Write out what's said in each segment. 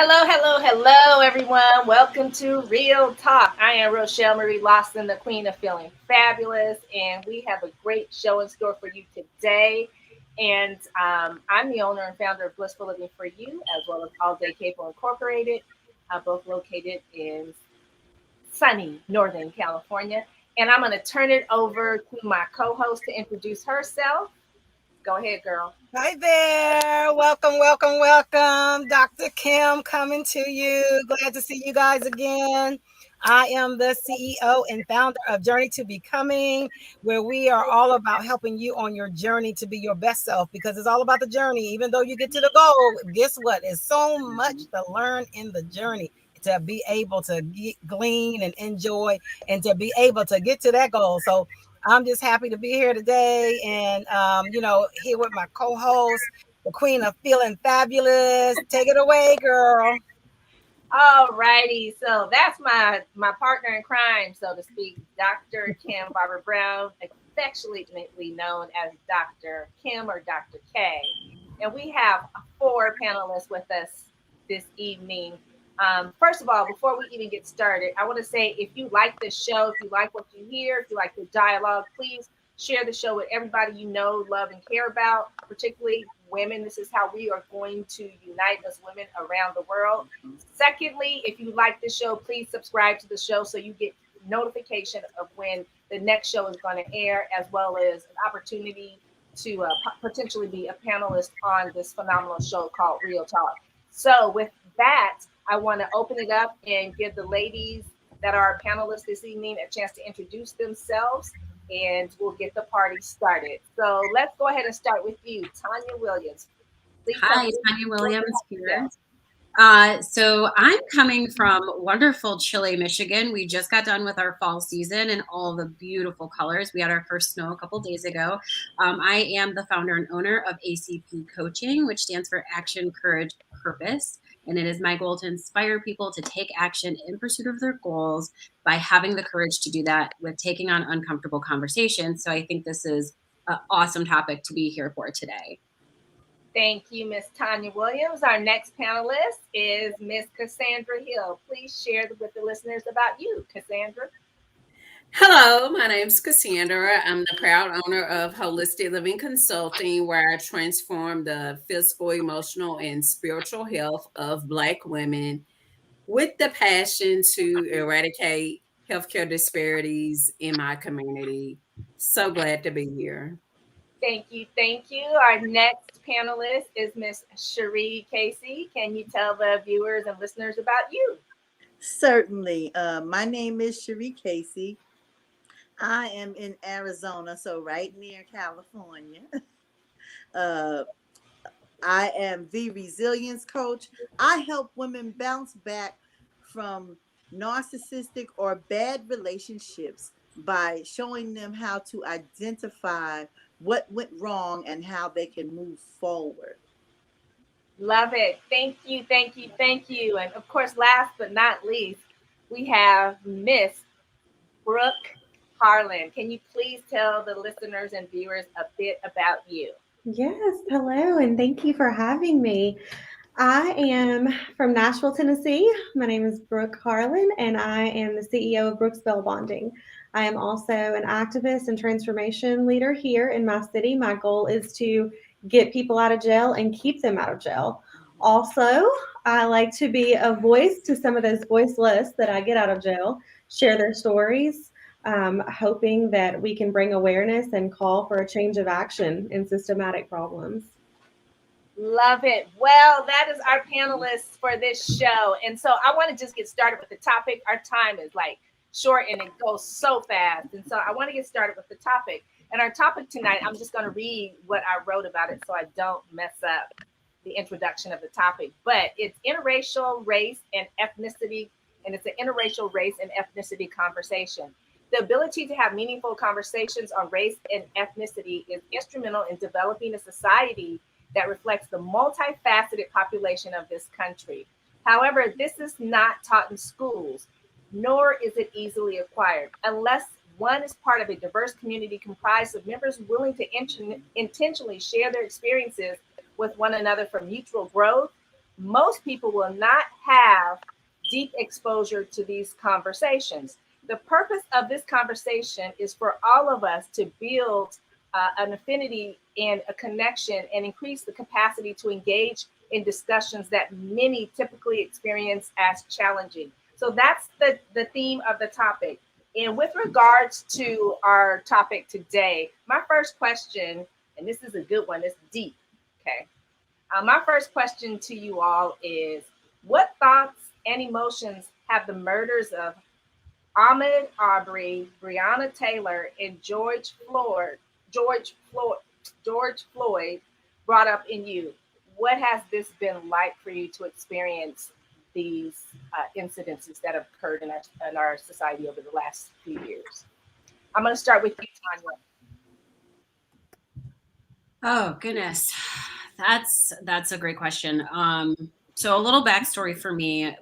Hello, hello, hello, everyone. Welcome to Real Talk. I am Rochelle Marie Lawson, the Queen of Feeling Fabulous, and we have a great show in store for you today. And I'm the owner and founder of Blissful Living for You, as well as All Day Cable Incorporated, both located in sunny Northern California. And I'm going to turn it over to my co host to introduce herself. Go ahead, girl. Hi there. Welcome, welcome, welcome. Dr. Kim coming to you. Glad to see you guys again. I am the CEO and founder of Journey to Becoming, where we are all about helping you on your journey to be your best self because it's all about the journey. Even though you get to the goal, guess what? There's so much to learn in the journey to be able to glean and enjoy and to be able to get to that goal. So I'm just happy to be here today and, here with my co-host, the queen of feeling fabulous. Take it away, girl. All righty, so that's my partner in crime, so to speak, Dr. Kim Barbara Brown, affectionately known as Dr. Kim or Dr. K. And we have four panelists with us this evening. First of all, before we even get started, I want to say if you like this show, if you like what you hear, if you like the dialogue, please share the show with everybody you know, love, and care about, particularly women. This is how we are going to unite as women around the world. Secondly, if you like the show, please subscribe to the show so you get notification of when the next show is going to air, as well as an opportunity to potentially be a panelist on this phenomenal show called Real Talk. So, with that, I want to open it up and give the ladies that are our panelists this evening a chance to introduce themselves, and we'll get the party started. So, let's go ahead and start with you, Tanya Williams. Please tell Hi, me Tanya a little bit Williams about here. yourself. So I'm coming from wonderful Chile, Michigan. We just got done with our fall season and all the beautiful colors. We had our first snow a couple days ago. I am the founder and owner of ACP Coaching, which stands for Action, Courage, Purpose. And it is my goal to inspire people to take action in pursuit of their goals by having the courage to do that with taking on uncomfortable conversations. So I think this is an awesome topic to be here for today. Thank you, Miss Tanya Williams. Our next panelist is Miss Cassandra Hill. Please share with the listeners about you, Cassandra. Hello, my name is Cassandra. I'm the proud owner of Holistic Living Consulting, where I transform the physical, emotional, and spiritual health of Black women with the passion to eradicate healthcare disparities in my community. So glad to be here. Thank you. Thank you. Our next panelist is Miss Cherie Casey. Can you tell the viewers and listeners about you? Certainly. My name is Cherie Casey. I am in Arizona, so right near California. Uh, I am the resilience coach. I help women bounce back from narcissistic or bad relationships by showing them how to identify what went wrong and how they can move forward. Love it. Thank you. Thank you. Thank you. And of course, last but not least, we have Miss Brooke Harlan. Can you please tell the listeners and viewers a bit about you? Yes, hello, and thank you for having me. I am from Nashville, Tennessee. My name is Brooke Harlan, and I am the CEO of Brooks Bell Bonding. I am also an activist and transformation leader here in my city. My goal is to get people out of jail and keep them out of jail. Also, I like to be a voice to some of those voiceless that I get out of jail, share their stories, hoping that we can bring awareness and call for a change of action in systematic problems. Love it. Well, that is our panelists for this show. And so I want to just get started with the topic. Our time is like short and it goes so fast. And so I want to get started with the topic. And our topic tonight, I'm just going to read what I wrote about it so I don't mess up the introduction of the topic. But it's interracial race and ethnicity, and it's an interracial race and ethnicity conversation. The ability to have meaningful conversations on race and ethnicity is instrumental in developing a society that reflects the multifaceted population of this country. However, this is not taught in schools, nor is it easily acquired, unless one is part of a diverse community comprised of members willing to intentionally share their experiences with one another for mutual growth, most people will not have deep exposure to these conversations. The purpose of this conversation is for all of us to build an affinity and a connection and increase the capacity to engage in discussions that many typically experience as challenging. So that's the theme of the topic. And with regards to our topic today, my first question, and this is a good one, it's deep, okay? My first question to you all is, what thoughts and emotions have the murders of Ahmaud Arbery, Breonna Taylor, and George Floyd brought up in you? What has this been like for you to experience these incidences that have occurred in our society over the last few years? I'm going to start with you, Tanya. Oh goodness, that's a great question. So a little backstory for me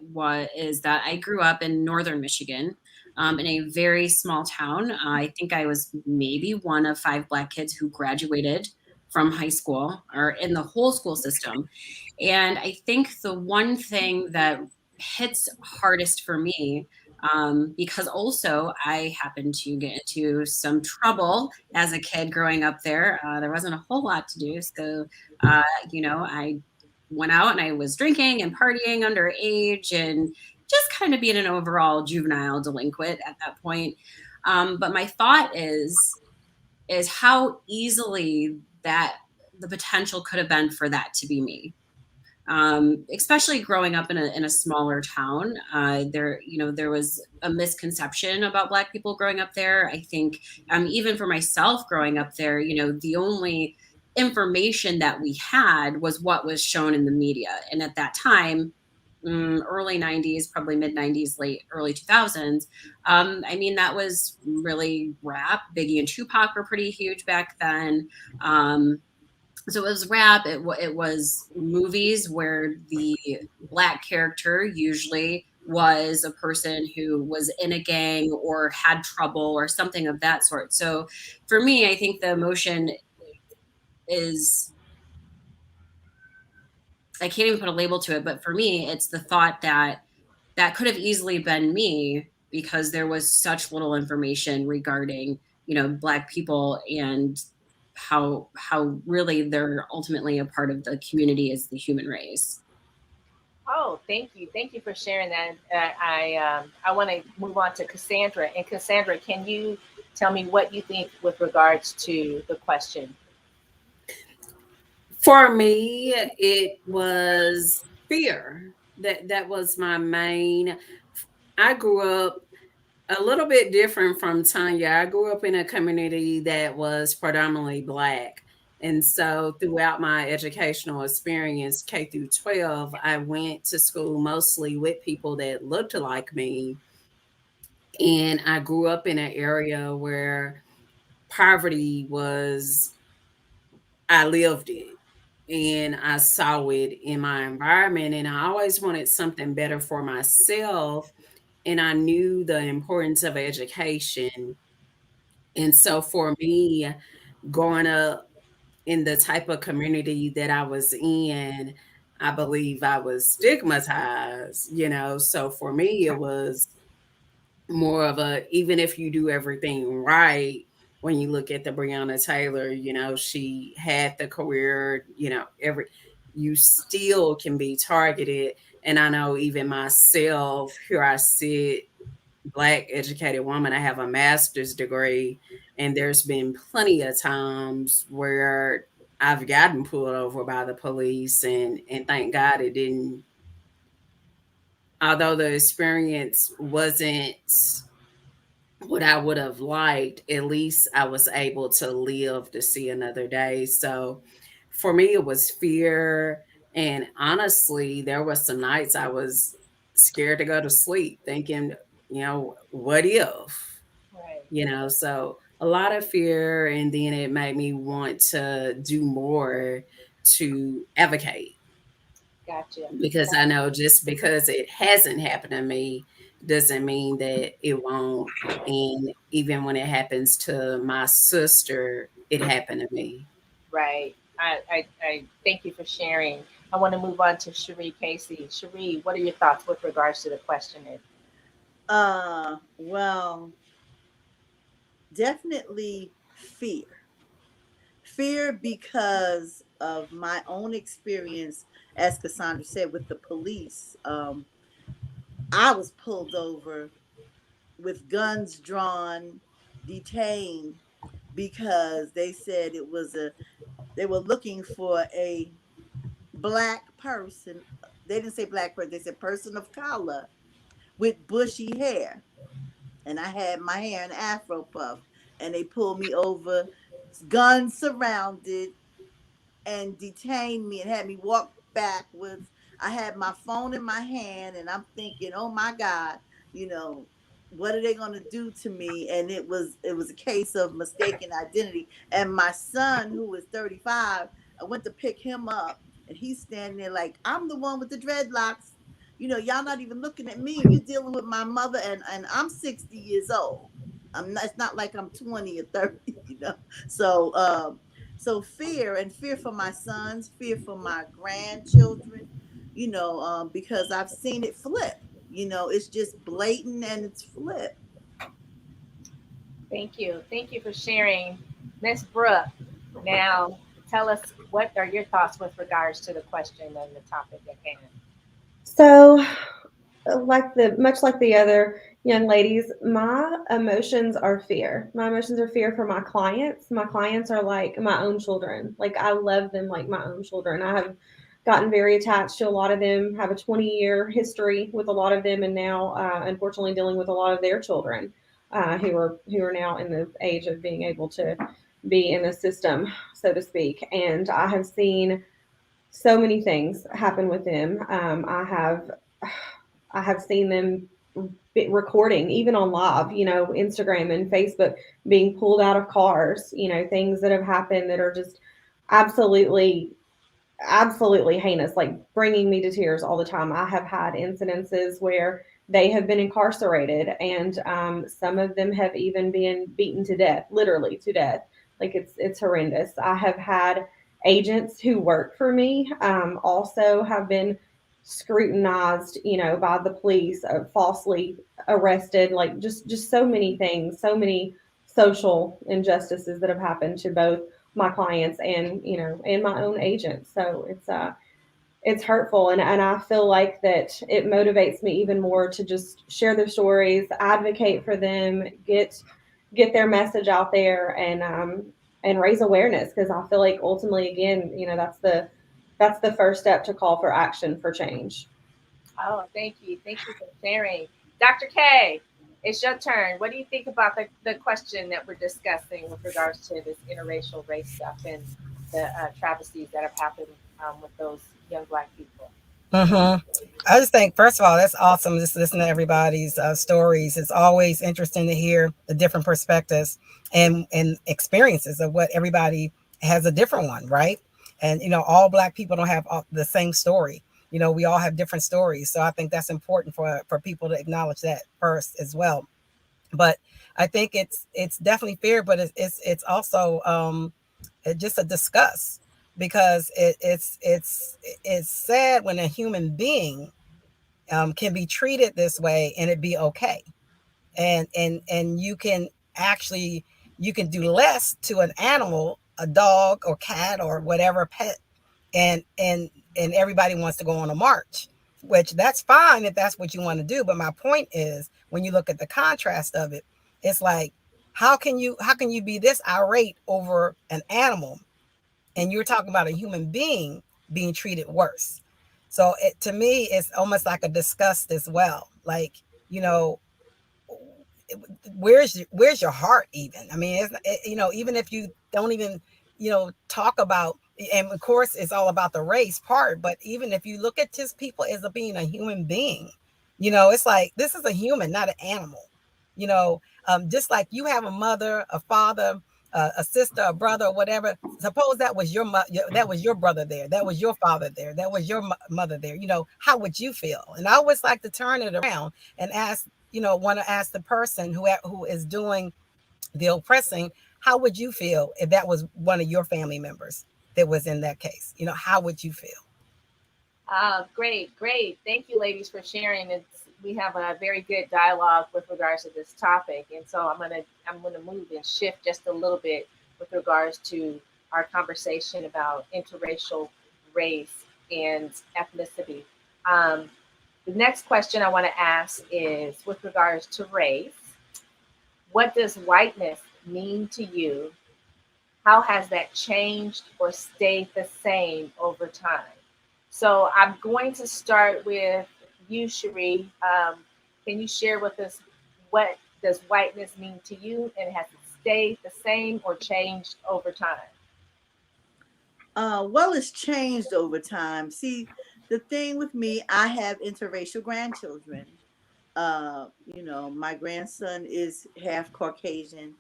is that I grew up in northern Michigan, in a very small town. I think I was maybe one of 5 Black kids who graduated from high school or in the whole school system. And I think the one thing that hits hardest for me, because also I happened to get into some trouble as a kid growing up there. There wasn't a whole lot to do. So, I went out and I was drinking and partying underage and just kind of being an overall juvenile delinquent at that point. But my thought is how easily that the potential could have been for that to be me. Especially growing up in a smaller town. There was a misconception about Black people growing up there. I think even for myself growing up there, the only information that we had was what was shown in the media. And at that time, early 90s, probably mid 90s, late early 2000s. That was really rap. Biggie and Tupac were pretty huge back then. So it was rap. It was movies where the Black character usually was a person who was in a gang or had trouble or something of that sort. So for me, I think the emotion is, I can't even put a label to it, but for me, it's the thought that that could have easily been me because there was such little information regarding, Black people and how really they're ultimately a part of the community as the human race. Oh, thank you for sharing that. I want to move on to Cassandra. And Cassandra, can you tell me what you think with regards to the question? For me, it was fear. That was my main. I grew up a little bit different from Tanya. I grew up in a community that was predominantly Black. And so throughout my educational experience, K through 12, I went to school mostly with people that looked like me. And I grew up in an area where poverty was, I lived it and I saw it in my environment. And I always wanted something better for myself. And I knew the importance of education. And so for me, growing up in the type of community that I was in, I believe I was stigmatized. So for me, it was more of a, even if you do everything right, when you look at the Breonna Taylor, she had the career, you still can be targeted. And I know even myself, here I sit, Black educated woman, I have a master's degree, and there's been plenty of times where I've gotten pulled over by the police, and thank God it didn't, although the experience wasn't what I would have liked, at least I was able to live to see another day. So for me, it was fear. And honestly, there was some nights I was scared to go to sleep, thinking, what if? Right. So a lot of fear. And then it made me want to do more to advocate, Gotcha. because I know just because it hasn't happened to me doesn't mean that it won't. And even when it happens to my sister, it happened to me. Right. I thank you for sharing. I want to move on to Cherie Casey. Cherie, what are your thoughts with regards to the question? Well, definitely fear. Fear because of my own experience, as Cassandra said, with the police. I was pulled over with guns drawn, detained because they said they were looking for a black person. They didn't say black person, they said person of color with bushy hair. And I had my hair in afro puff. And they pulled me over, guns surrounded, and detained me and had me walk backwards. I had my phone in my hand and I'm thinking, oh my God, you know, what are they gonna do to me? And it was a case of mistaken identity. And my son, who was 35, I went to pick him up and he's standing there like, I'm the one with the dreadlocks. Y'all not even looking at me. You're dealing with my mother, and I'm 60 years old. It's not like I'm 20 or 30. So fear for my sons, fear for my grandchildren, because I've seen it flip. It's just blatant and it's flip. Thank you. Thank you for sharing. Miss Brooke, now tell us, what are your thoughts with regards to the question and the topic at hand? So, much like the other young ladies, my emotions are fear. My emotions are fear for my clients. My clients are like my own children. Like I love them like my own children. I have gotten very attached to a lot of them. Have a 20-year history with a lot of them, and now, unfortunately, dealing with a lot of their children who are now in the age of being able to be in the system, so to speak. And I have seen so many things happen with them. I have seen them recording even on live, Instagram and Facebook, being pulled out of cars, things that have happened that are just absolutely absolutely heinous, like bringing me to tears all the time. I have had incidences where they have been incarcerated, and some of them have even been beaten to death, literally to death. Like it's horrendous. I have had agents who work for me also have been scrutinized, by the police, falsely arrested. Like just so many things, so many social injustices that have happened to both my clients and and my own agents. So it's hurtful, and I feel like that it motivates me even more to just share their stories, advocate for them, get their message out there, and raise awareness, because I feel like ultimately, again, that's the first step to call for action for change. Oh, thank you. Thank you for sharing. Dr. K, it's your turn. What do you think about the question that we're discussing with regards to this interracial race stuff and the travesties that have happened with those young Black people? Mm-hmm. I just think, first of all, that's awesome. Just listen to everybody's stories. It's always interesting to hear the different perspectives and experiences of what everybody has a different one, right? And all Black people don't have the same story. We all have different stories, so I think that's important for people to acknowledge that first as well. But I think it's definitely fair, but it's also just a discuss, because it's sad when a human being can be treated this way and it be okay, and you can do less to an animal, a dog or cat or whatever pet, and everybody wants to go on a march, which that's fine if that's what you want to do. But my point is, when you look at the contrast of it, it's like, how can you be this irate over an animal, and you're talking about a human being being treated worse? So to me, it's almost like a disgust as well. Like, you know, where's your heart even? I mean, even if you don't even talk about, and of course it's all about the race part, but even if you look at just people as being a human being, it's like, this is a human, not an animal. Just like you have a mother, a father, a sister, a brother, or whatever. Suppose that was that was your brother there, that was your father there, that was your mother there. How would you feel? And I always like to turn it around and ask, want to ask the person who is doing the oppressing, how would you feel if that was one of your family members that was in that case? How would you feel? Great, great. Thank you, ladies, for sharing. We have a very good dialogue with regards to this topic, and so I'm gonna move and shift just a little bit with regards to our conversation about interracial race and ethnicity. Um, the next question I want to ask is with regards to race. What does whiteness mean to you? How has that changed or stayed the same over time? So I'm going to start with you, Cherie. Can you share with us what does whiteness mean to you, and has it stayed the same or changed over time? Well, it's changed over time. See, the thing with me, I have interracial grandchildren. My grandson is half Caucasian.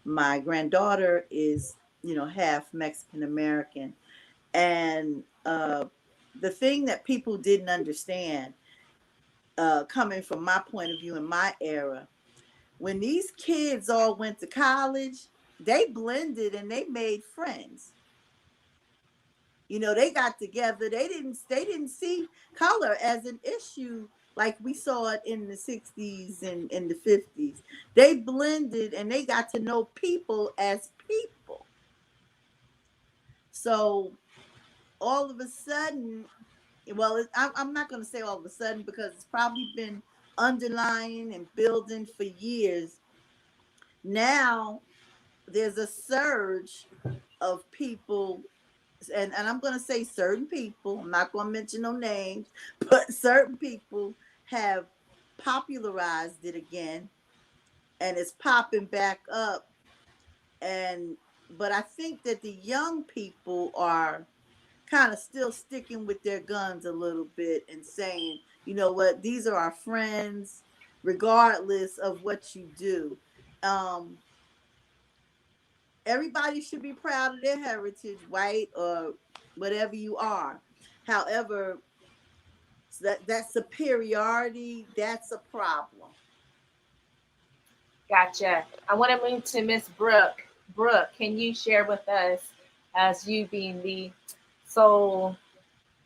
My granddaughter is, half Mexican American. And the thing that people didn't understand, coming from my point of view in my era, when these kids all went to college, they blended and they made friends. They got together. They didn't see color as an issue like we saw it in the 60s and in the 50s. They blended and they got to know people as people. So all of a sudden, well, I'm not going to say all of a sudden because it's probably been underlying and building for years. Now there's a surge of people, and I'm going to say certain people, I'm not going to mention no names, but certain people have popularized it again, and it's popping back up. And but I think that the young people are kind of still sticking with their guns a little bit and saying, you know what, these are our friends regardless of what you do. um Everybody should be proud of their heritage, white or whatever you are. However, that superiority, that's a problem. Gotcha. I want to move to Miss Brooke. Brooke, can you share with us, as you being the sole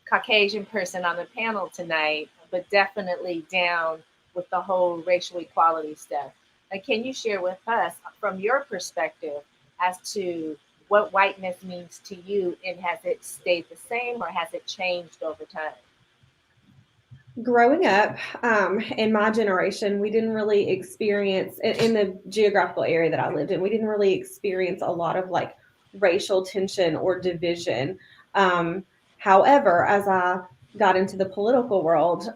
Caucasian person on the panel tonight, but definitely down with the whole racial equality stuff. And can you share with us, from your perspective, as to what whiteness means to you, and has it stayed the same or has it changed over time? Growing up, in my generation, we didn't really experience in the geographical area that I lived in. We didn't really experience a lot of like racial tension or division. Um, However, as I got into the political world,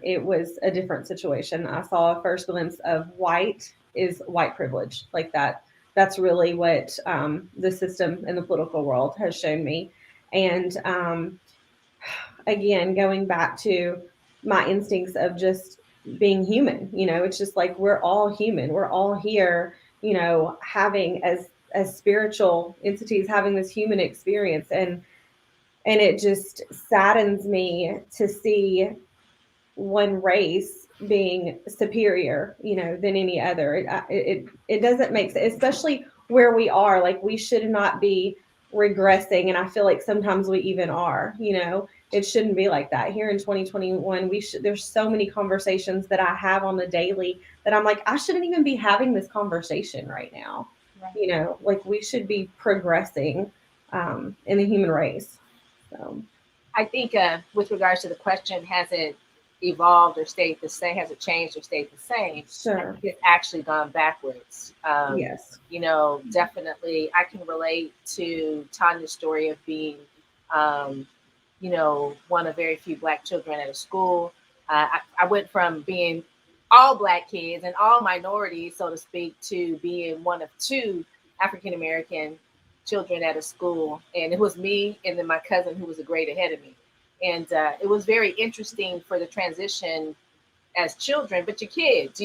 it was a different situation. I saw a first glimpse of white is white privilege, like that. That's really what the system in the political world has shown me. And again, going back to my instincts of just being human, it's just like we're all human. We're all here, having as spiritual entities having this human experience, and it just saddens me to see one race being superior, than any other. It doesn't make sense, especially where we are. Like we should not be regressing, and I feel like sometimes we even are. It shouldn't be like that. Here in 2021, there's so many conversations that I have on the daily that I'm like, I shouldn't even be having this conversation right now. Right. Like we should be progressing in the human race. So I think with regards to the question, has it evolved or stayed the same? Has it changed or stayed the same? I sure. think it's actually gone backwards. Yes. Definitely, I can relate to Tanya's story of being, um, one of very few Black children at a school. I went from being all Black kids and all minorities, so to speak, to being one of two African American children at a school, and it was me and then my cousin who was a grade ahead of me, and it was very interesting for the transition as children. But your kids,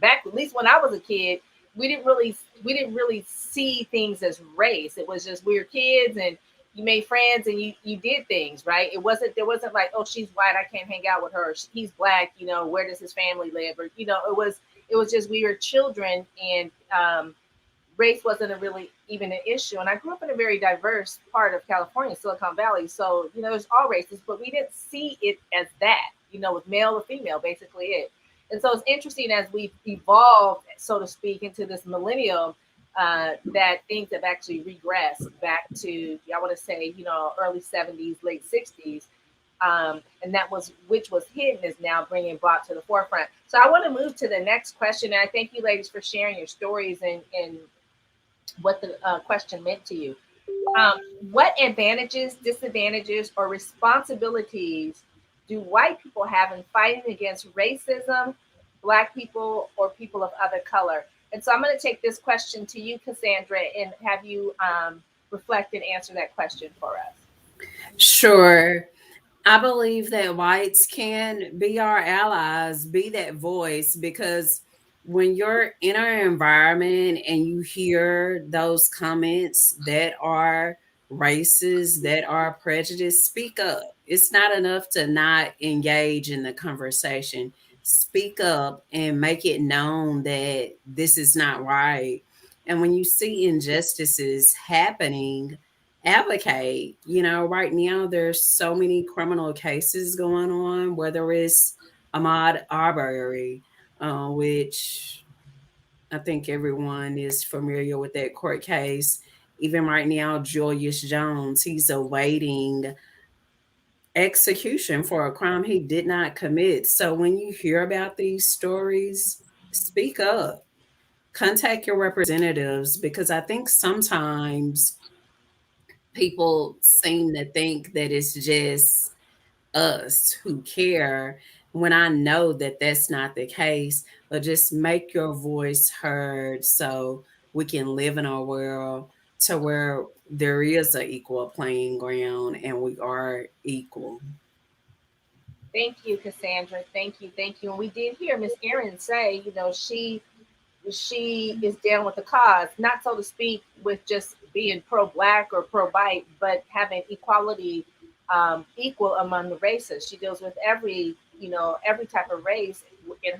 back at least when I was a kid, we didn't really see things as race. It was just we were kids and you made friends and you did things, right? There wasn't like, oh, she's white, I can't hang out with her. He's Black, where does his family live? Or it was just we were children, and race wasn't a really even an issue. And I grew up in a very diverse part of California, Silicon Valley. So, there's all races, but we didn't see it as that, with male or female, basically it. And so it's interesting as we've evolved, so to speak, into this millennium, that things have actually regressed back to, I want to say, early 70s, late 60s. And that was which was hidden is now bringing brought to the forefront. So I want to move to the next question. And I thank you, ladies, for sharing your stories and what the question meant to you. Um, what advantages, disadvantages, or responsibilities do white people have in fighting against racism, Black people, or people of other color? And so I'm going to take this question to you, Cassandra, and have you reflect and answer that question for us. Sure. I believe that whites can be our allies, be that voice, because when you're in our environment and you hear those comments that are racist, that are prejudiced, speak up. It's not enough to not engage in the conversation. Speak up and make it known that this is not right. And when you see injustices happening, advocate. Right now there's so many criminal cases going on, whether it's Ahmaud Arbery, which I think everyone is familiar with that court case. Even right now, Julius Jones, he's awaiting execution for a crime he did not commit. So when you hear about these stories, speak up, contact your representatives, because I think sometimes people seem to think that it's just us who care, when I know that that's not the case. But just make your voice heard so we can live in a world to where there is an equal playing ground and we are equal. Thank you, Cassandra. Thank you, thank you. And we did hear Miss Erin say, she is down with the cause, not so to speak with just being pro black or pro white, but having equality, equal among the races. She deals with every type of race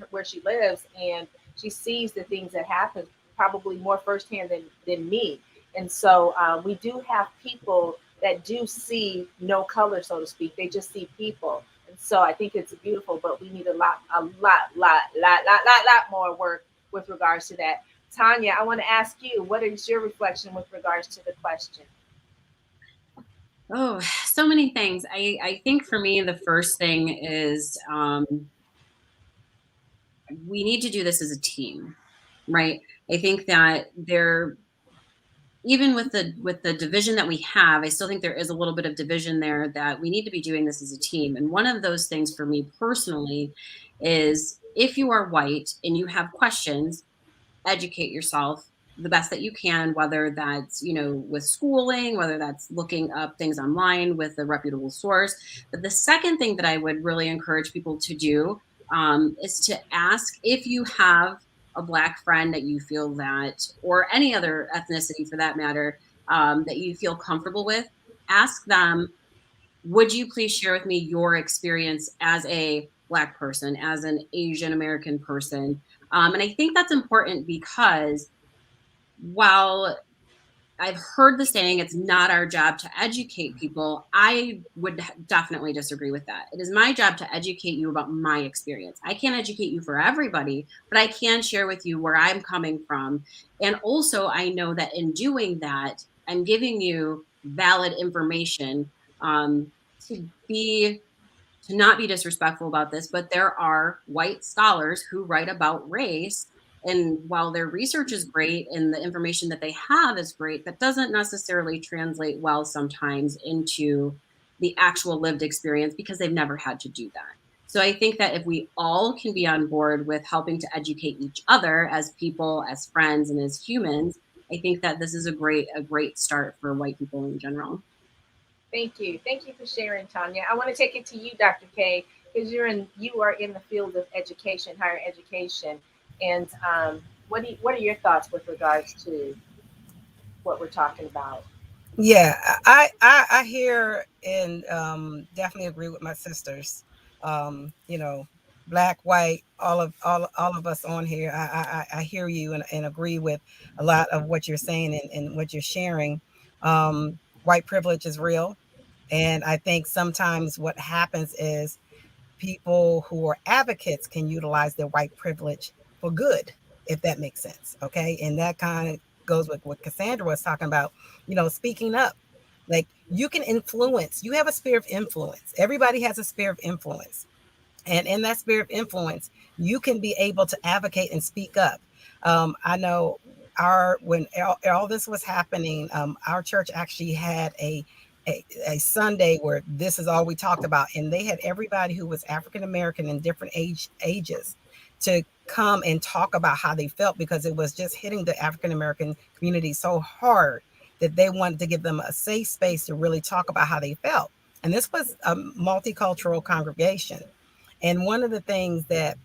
where she lives, and she sees the things that happen probably more firsthand than me. And so we do have people that do see no color, so to speak. They just see people. And so I think it's beautiful, but we need a lot more work with regards to that. Tanya, I want to ask you, what is your reflection with regards to the question? Oh, so many things. I think for me, the first thing is we need to do this as a team, right? I think that even with the division that we have, I still think there is a little bit of division there, that we need to be doing this as a team. And one of those things for me personally is, if you are white and you have questions, educate yourself the best that you can, whether that's, with schooling, whether that's looking up things online with a reputable source. But the second thing that I would really encourage people to do, is to ask, if you have a Black friend that you feel that, or any other ethnicity for that matter, that you feel comfortable with, ask them, would you please share with me your experience as a Black person, as an Asian American person? And I think that's important, because while I've heard the saying, it's not our job to educate people, I would definitely disagree with that. It is my job to educate you about my experience. I can't educate you for everybody, but I can share with you where I'm coming from. And also, I know that in doing that, I'm giving you valid information, um, to be to not be disrespectful about this, but there are white scholars who write about race. And while their research is great and the information that they have is great, that doesn't necessarily translate well sometimes into the actual lived experience, because they've never had to do that. So I think that if we all can be on board with helping to educate each other as people, as friends, and as humans, I think that this is a great start for white people in general. Thank you. Thank you for sharing, Tanya. I want to take it to you, Dr. K, because you are in the field of education, higher education. And what are your thoughts with regards to what we're talking about? Yeah, I hear and definitely agree with my sisters. You know, black, white, all of us on here. I hear you and agree with a lot of what you're saying and what you're sharing. White privilege is real. And I think sometimes what happens is people who are advocates can utilize their white privilege for good, if that makes sense. Okay. And that kind of goes with what Cassandra was talking about, speaking up. Like you can influence, you have a sphere of influence. Everybody has a sphere of influence. And in that spirit of influence, you can be able to advocate and speak up. I know when all this was happening, our church actually had a Sunday where this is all we talked about, and they had everybody who was African American in different ages to come and talk about how they felt, because it was just hitting the African American community so hard that they wanted to give them a safe space to really talk about how they felt. And this was a multicultural congregation. And one of the things that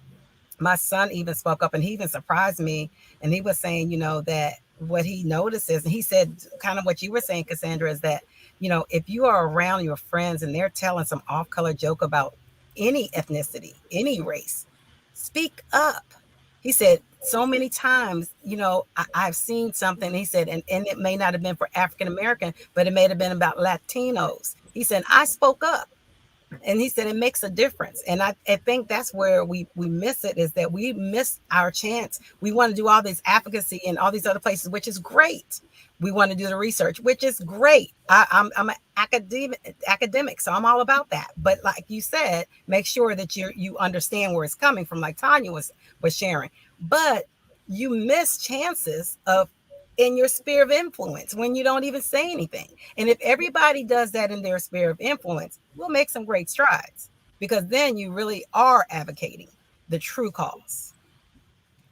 my son even spoke up, and he even surprised me, and he was saying, that what he notices, and he said kind of what you were saying, Cassandra, is that, if you are around your friends and they're telling some off-color joke about any ethnicity, any race, speak up. He said, so many times, I've seen something, he said, and it may not have been for African American, but it may have been about Latinos. He said, I spoke up. And he said it makes a difference. And I think that's where we miss it, is that we miss our chance. We want to do all this advocacy in all these other places, which is great. We want to do the research, which is great. I'm an academic, so I'm all about that. But like you said, make sure that you understand where it's coming from, like Tanya was sharing. But you miss chances of in your sphere of influence when you don't even say anything. And if everybody does that in their sphere of influence, we'll make some great strides, because then you really are advocating the true cause.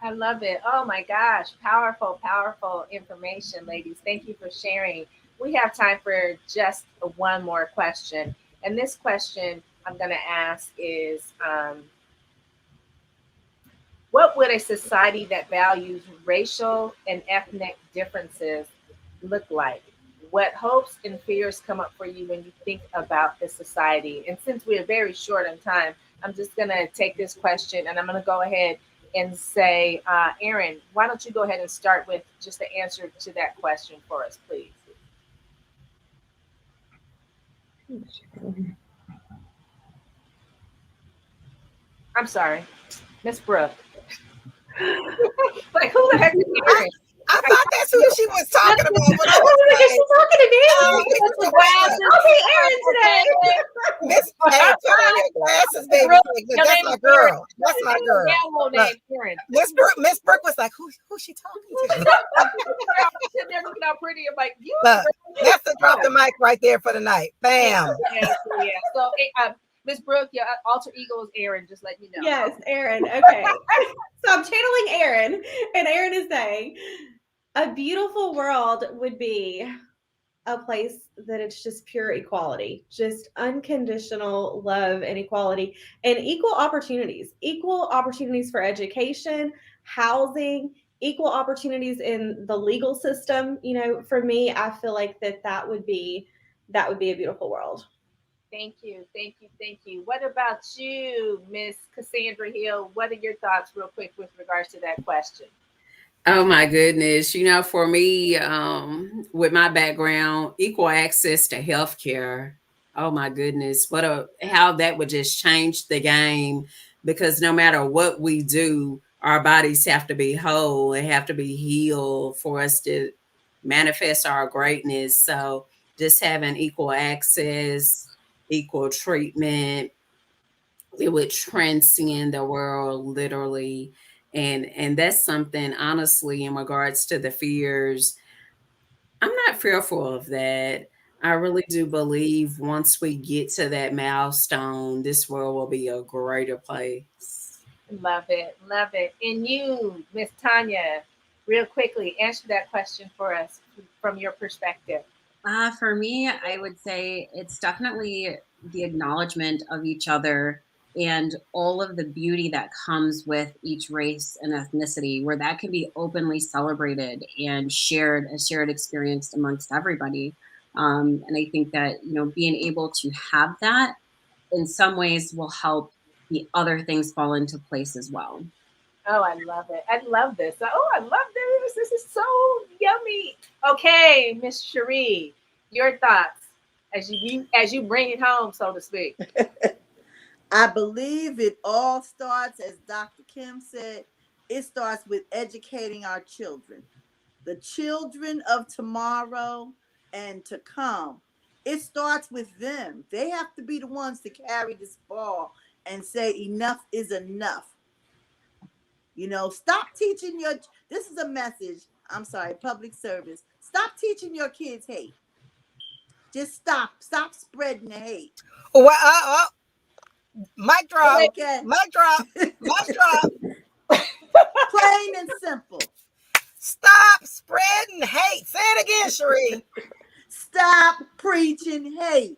I love it. Oh my gosh. Powerful, powerful information, ladies. Thank you for sharing. We have time for just one more question. And this question I'm going to ask is what would a society that values racial and ethnic differences look like? What hopes and fears come up for you when you think about this society? And since we are very short on time, I'm just going to take this question and I'm going to go ahead and say, Aaron, why don't you go ahead and start with just the answer to that question for us, please? I'm sorry, Miss Brooke. Like, who the heck is Aaron? I thought that's who she was talking about. But I Oh, was is she talking to me? With the glasses. Okay, Aaron today. Miss, hey, put on your glasses, baby. Brooke, Like, your that's name my is Aaron. girl. That's my girl. Download Look, name, Aaron. Miss Brooke was like, who's she talking to? Sitting there looking all pretty. I'm like, you. Look, that's the drop the mic right there for the night. Bam. Yeah. So, Miss Brooke, your alter ego is Aaron. Just let you know. Yes, Aaron. Okay. So I'm channeling Aaron, and Aaron is saying, a beautiful world would be a place that it's just pure equality, just unconditional love and equality, and equal opportunities for education, housing, equal opportunities in the legal system. For me, I feel like that would be a beautiful world. Thank you. What about you, Miss Cassandra Hill? What are your thoughts, real quick, with regards to that question? Oh my goodness. For me, with my background, equal access to healthcare. Oh my goodness. How that would just change the game, because no matter what we do, our bodies have to be whole and have to be healed for us to manifest our greatness. So just having equal access, equal treatment, it would transcend the world literally. And that's something, honestly, in regards to the fears, I'm not fearful of that. I really do believe once we get to that milestone, this world will be a greater place. Love it. And you, Miss Tanya, real quickly, answer that question for us from your perspective. For me, I would say it's definitely the acknowledgement of each other and all of the beauty that comes with each race and ethnicity, where that can be openly celebrated and shared, a shared experience amongst everybody. And I think that, being able to have that in some ways will help the other things fall into place as well. Oh, I love it. I love this. Oh, I love this. This is so yummy. Okay, Miss Cherie, your thoughts as you bring it home, so to speak. I believe it all starts, as Dr. Kim said, it starts with educating our children, the children of tomorrow and to come. It starts with them. They have to be the ones to carry this ball and say, enough is enough. You know, stop teaching your, this is a message, I'm sorry, public service. Stop teaching your kids hate. Just stop spreading the hate. Well, mic drop, Okay. mic drop, mic drop. Plain and simple. Stop spreading hate. Say it again, Cherie. Stop preaching hate.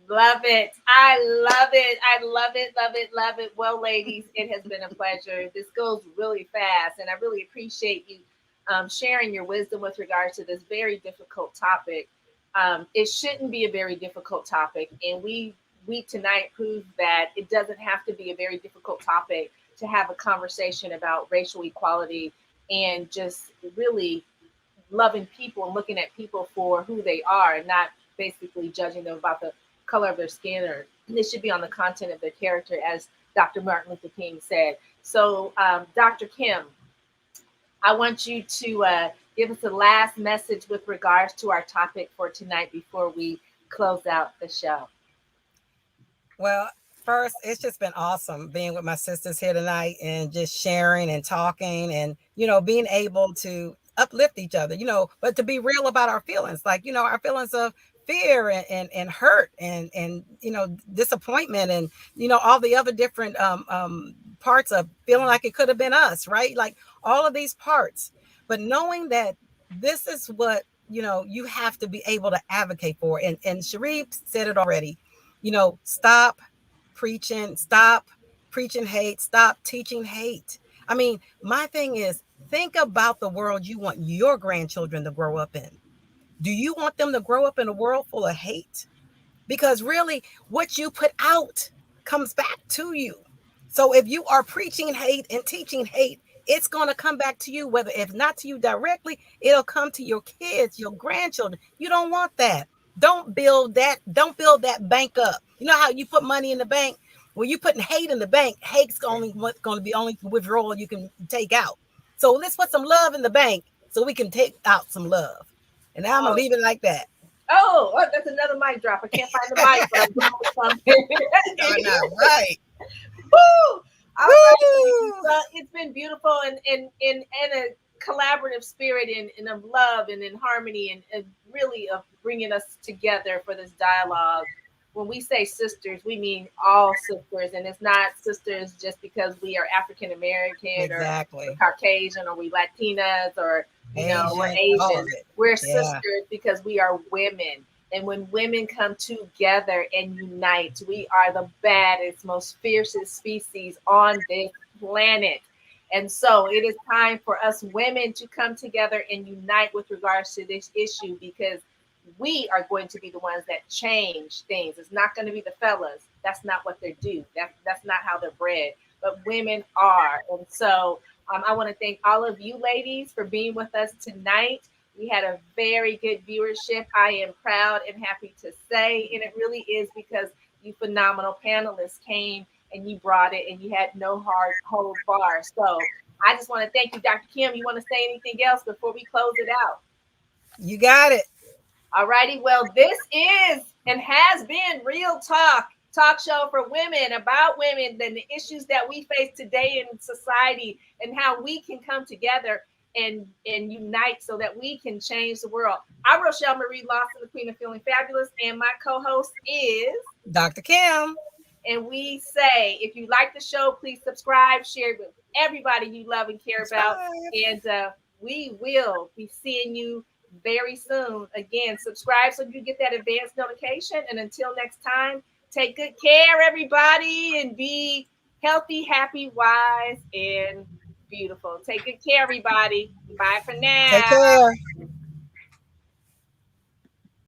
Love it. I love it. I love it. Love it. Love it. Well, ladies, it has been a pleasure. This goes really fast, and I really appreciate you sharing your wisdom with regards to this very difficult topic. It shouldn't be a very difficult topic, and we tonight proved that it doesn't have to be a very difficult topic to have a conversation about racial equality and just really loving people and looking at people for who they are and not basically judging them about the color of their skin, or this should be on the content of their character, as Dr. Martin Luther King said. So, Dr. Kim, I want you to give us the last message with regards to our topic for tonight before we close out the show. Well, first, it's just been awesome being with my sisters here tonight and just sharing and talking and, being able to uplift each other, but to be real about our feelings, like, our feelings of fear and hurt and disappointment and, all the other different parts of feeling like it could have been us, right? Like all of these parts, but knowing that this is what, you have to be able to advocate for. And Sharif said it already. Stop preaching hate, stop teaching hate. I mean, my thing is, think about the world you want your grandchildren to grow up in. Do you want them to grow up in a world full of hate? Because really, what you put out comes back to you. So if you are preaching hate and teaching hate, it's going to come back to you, whether if not to you directly, it'll come to your kids, your grandchildren. You don't want that. Don't build that bank up. You know how you put money in the bank? Well, you putting hate in the bank, hate's only what's going to be only withdrawal you can take out. So let's put some love in the bank so we can take out some love. And now I'm gonna leave it like that. Oh, that's another mic drop. I can't find the mic, but I'm going with something. I know, right? Woo! All right. Woo! So it's been beautiful and in a collaborative spirit and of love and in harmony and really of bringing us together for this dialogue. When we say sisters, we mean all sisters, and it's not sisters just because we are African American Exactly. or Caucasian or we Latinas or we're all Asian. of it. We're Yeah. sisters because we are women. And when women come together and unite, we are the baddest, most fiercest species on this planet. And so it is time for us women to come together and unite with regards to this issue, because we are going to be the ones that change things. It's not going to be the fellas. That's not what they do. That's not how they're bred. But women are. And so I want to thank all of you ladies for being with us tonight. We had a very good viewership. I am proud and happy to say, and it really is because you phenomenal panelists came and you brought it and you had no hard hold bar. So I just want to thank you, Dr. Kim. You want to say anything else before we close it out? You got it. All righty. Well, this is and has been Real talk show for women, about women and the issues that we face today in society and how we can come together and unite so that we can change the world. I'm Rochelle Marie Lawson, the Queen of Feeling Fabulous, and my co-host is Dr. Kim. And we say, if you like the show, please subscribe, share it with everybody you love and care about. And we will be seeing you very soon. Again, subscribe so you get that advanced notification. And until next time, take good care, everybody, and be healthy, happy, wise, and beautiful. Take good care, everybody. Bye for now. Take care.